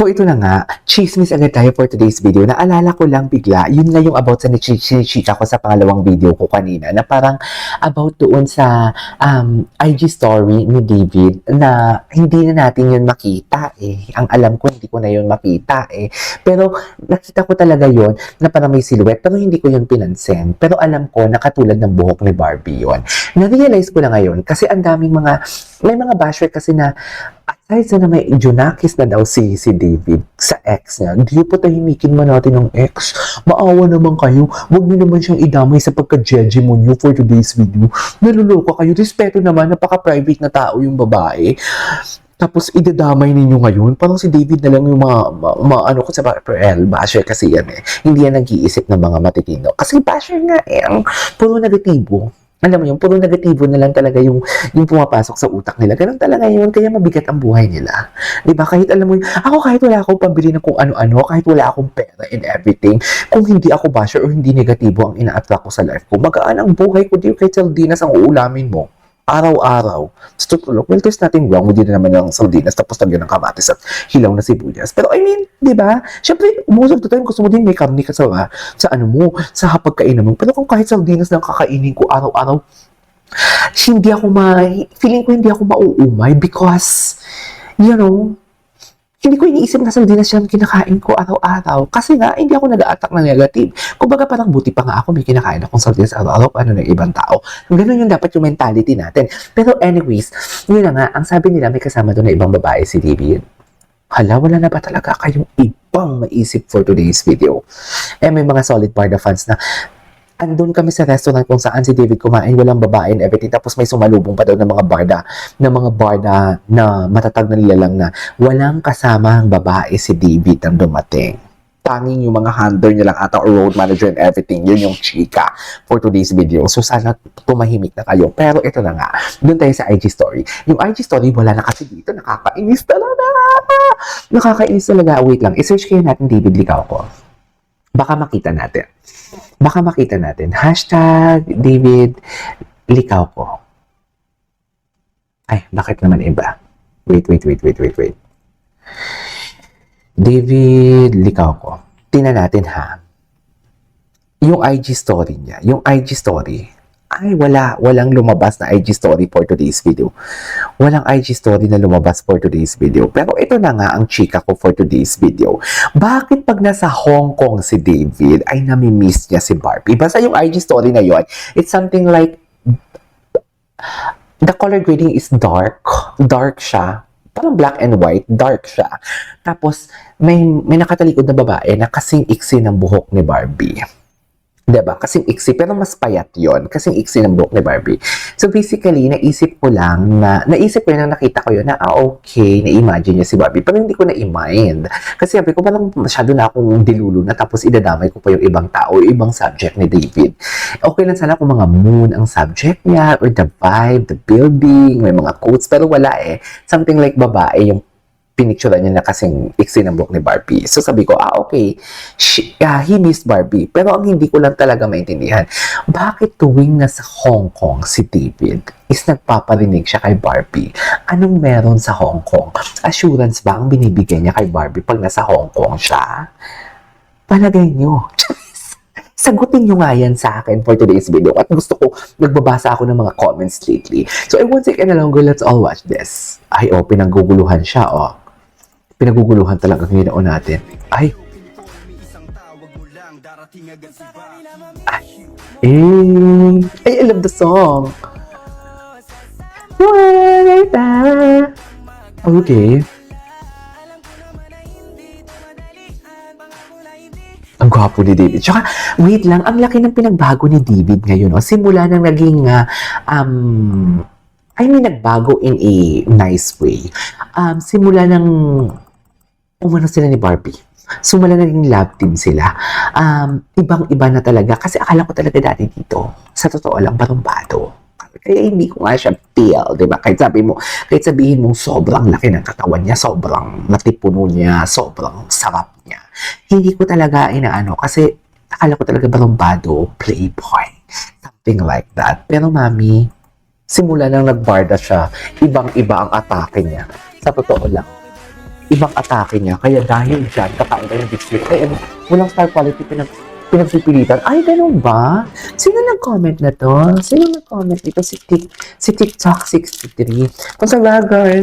So ito na nga, chismis agad tayo for today's video. Naalala ko lang bigla, yun nga yung about sa chika ko sa pangalawang video ko kanina, na parang about doon sa IG story ni David na hindi na natin yun makita eh. Ang alam ko, hindi ko na yun makita eh. Pero nakita ko talaga yun na parang may silhouette, pero hindi ko yun pinansin. Pero alam ko, nakatulad ng buhok ni Barbie yun. Na-realize ko na ngayon, kasi ang daming may mga basher kasi na aside sa na may Junakis na daw si David sa ex niya, hindi po tahimikin man natin ng ex. Maawa naman kayo. Huwag niyo naman siyang idamay sa pagka-judge mo niyo for today's video. Naluloko kayo. Respeto naman, napaka-private na tao yung babae. Tapos idadamay ninyo ngayon. Parang si David na lang yung ano ko sa basher kasi yan eh. Hindi yan nag-iisip ng mga matitino. Kasi basher nga eh, ang puro negatibo. Alam mo yun, puro negatibo na lang talaga yung pumapasok sa utak nila. Ganun talaga yun, kaya mabigat ang buhay nila. Diba? Kahit alam mo yun, ako kahit wala akong pambili ng kung ano-ano, kahit wala akong pera and everything, kung hindi ako basher o hindi negatibo ang ina-attract ko sa life ko, magaan ang buhay ko, di kahit sardinas ang uulamin mo. Araw-araw. So, well, there's nothing wrong with na naman yung sardinas tapos lagyan ng kamatis at hilaw na sibuyas. Pero I mean, di ba? Siyempre, most of the time, gusto mo din may karne ka sa ano mo, sa hapagkainan mo. Pero kung kahit sardinas lang kakainin ko araw-araw, feeling ko hindi ako mauumay because, you know, hindi ko iniisip na sardinas yung kinakain ko araw-araw. Kasi nga, hindi ako nag-a-attack ng negative. Kumbaga parang buti pa nga ako, may kinakain akong sardinas araw-araw, ano ng ibang tao. Ganun yung dapat yung mentality natin. Pero anyways, yun na nga, ang sabi nila may kasama doon na ibang babae si David. Hala, wala na ba talaga kayong ibang maisip for today's video? Eh, may mga solid Barda fans na andun kami sa restaurant kung saan si David kumain, walang babae and everything. Tapos may sumalubong pa daw ng mga barda na matatag na nilalang na walang kasamang babae si David ang dumating. Tanging yung mga handler niya lang ata or road manager and everything. Yun yung chika for today's video. So sana tumahimik na kayo. Pero ito na nga, dun tayo sa IG story. Yung IG story, wala na kasi dito. Nakakainis talaga. Nakakainis talaga. Wait lang, isearch kayo natin David Licao ko. Baka makita natin. Hashtag David Licao ko. Ay, bakit naman iba? Wait. David Licao ko. Tingnan natin ha. Yung IG story niya. Yung IG story. Ay, walang lumabas na IG story for today's video. Walang IG story na lumabas for today's video. Pero ito na nga ang chika ko for today's video. Bakit pag nasa Hong Kong si David, ay nami-miss niya si Barbie? Basta yung IG story na yon, it's something like, the color grading is dark. Dark siya. Parang black and white, dark siya. Tapos, may nakatalikod na babae na kasing iksi ng buhok ni Barbie. Diba? Kasing iksi, pero mas payat yon. Kasing iksi ng buhok ni Barbie. So basically, naisip ko na nakita ko yun, na okay, na-imagine niya si Barbie, pero hindi ko na-mind. Kasi sabi ko, parang masyado na akong dilulo na, tapos idadamay ko pa yung ibang tao, yung ibang subject ni David. Okay lang sana kung mga moon ang subject niya, or the vibe, the building, may mga quotes, pero wala eh. Something like babae, yung pinicturean niya na kasing iksi ng buhok ni Barbie. So sabi ko, okay, he missed Barbie. Pero ang hindi ko lang talaga maintindihan, bakit tuwing nasa Hong Kong si David is nagpaparinig siya kay Barbie? Anong meron sa Hong Kong? Assurance ba ang binibigay niya kay Barbie pag nasa Hong Kong siya? Palagay niyo. Sagutin nyo nga yan sa akin for today's video. At gusto ko, nagbabasa ako ng mga comments lately. So I won't take any longer, let's all watch this. Ay, pinaguguluhan siya, pinaguguluhan talaga ang ginoon natin. Ay, I love the song. Okay. Ang gwapo ni David. Tsaka, wait lang, ang laki ng pinagbago ni David ngayon. Simula nang naging, nagbago in a nice way. Simula nang umano sila ni Barbie. Simula na naging love team sila. Ibang-iba na talaga. Kasi akala ko talaga dati dito, sa totoo lang, barumbado. Kaya hindi ko nga siya feel, di ba? Kahit sabihin mong sobrang laki ng katawan niya, sobrang natipuno niya, sobrang sarap niya. Hindi ko talaga inaano, kasi akala ko talaga barumbado, playboy, something like that. Pero mami, simula nang nagbarda siya, ibang-iba ang atake niya. Sa totoo lang. ibang atake niya. Kaya dahil dyan, kakain tayo ng biscuit. Ay, ano, walang star quality pinagpipilitan. Ay, ganun ba? Sino nag-comment na to? Sino nag-comment dito? Si TikTok 63. Kung sa bagay,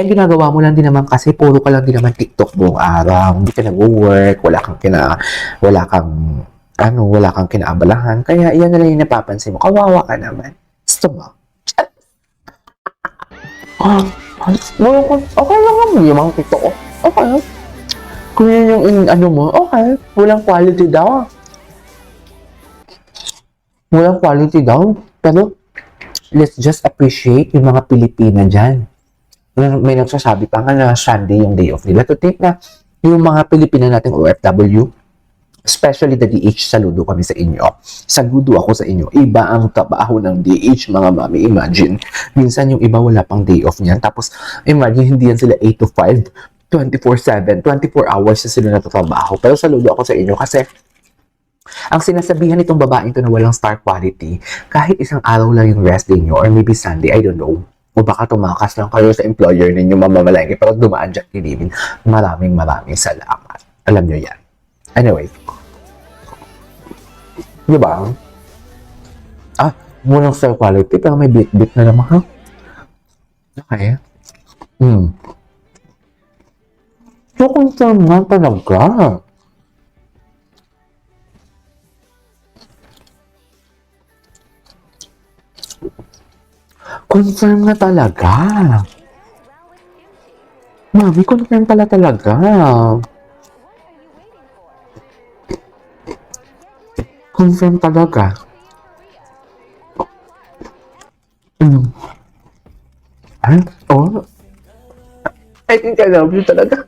ang ginagawa mo lang din naman kasi puro ka lang din naman TikTok buong araw. Hindi ka nag-work, wala kang kinaabalahan. Kaya yan na lang yung napapansin mo. Kawawa ka naman. Gusto mo? Okay lang naman yung mga TikTok ko. Okay. Kung yun yung okay. Walang quality daw. Pero, let's just appreciate yung mga Pilipina dyan. May nagsasabi pa nga na Sunday yung day off nila. To think na yung mga Pilipina nating OFW, especially the DH, saludo kami sa inyo. Saludo ako sa inyo. Iba ang trabaho ng DH, mga mami. Imagine, minsan yung iba wala pang day off niyan. Tapos, imagine, hindi yan sila 8 to 5, 24/7, 24 hours na sila natatrabaho. Pero saludo ako sa inyo kasi ang sinasabihan nitong babaeng to na walang star quality, kahit isang araw lang yung rest day nyo, or maybe Sunday, I don't know. O baka tumakas lang kayo sa employer ninyo, mamamalengke, pero dumaan dyan kinibin. Maraming salamat. Alam nyo yan. Anyway. Diba? Walang star quality, pero may bit-bit na naman, ha? Okay. So, concern nga talaga. Confirm na talaga. Mami, confirm talaga. Confirm talaga. I think I love you talaga.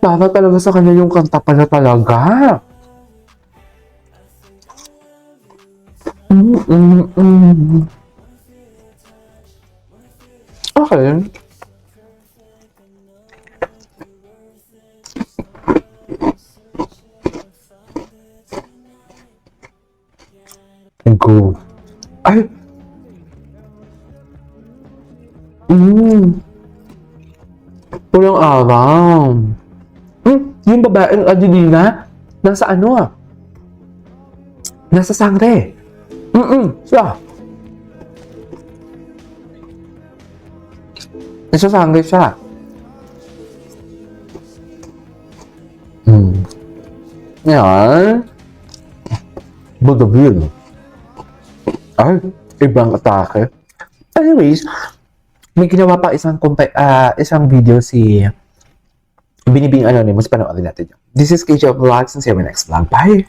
Para talaga sa kanya yung kanta pala talaga. Okay. Go. Ay! Walang araw. Yung babaeng Adelina, nasa nasa sangre. Siya. Nasa sangre siya. Yan. Budabin. Ay, ibang atake. Anyways, may ginawa pa isang video si Binibing Anonymous. Panoorin natin yun. This is KJ Vlogs and see you in my next vlog. Bye!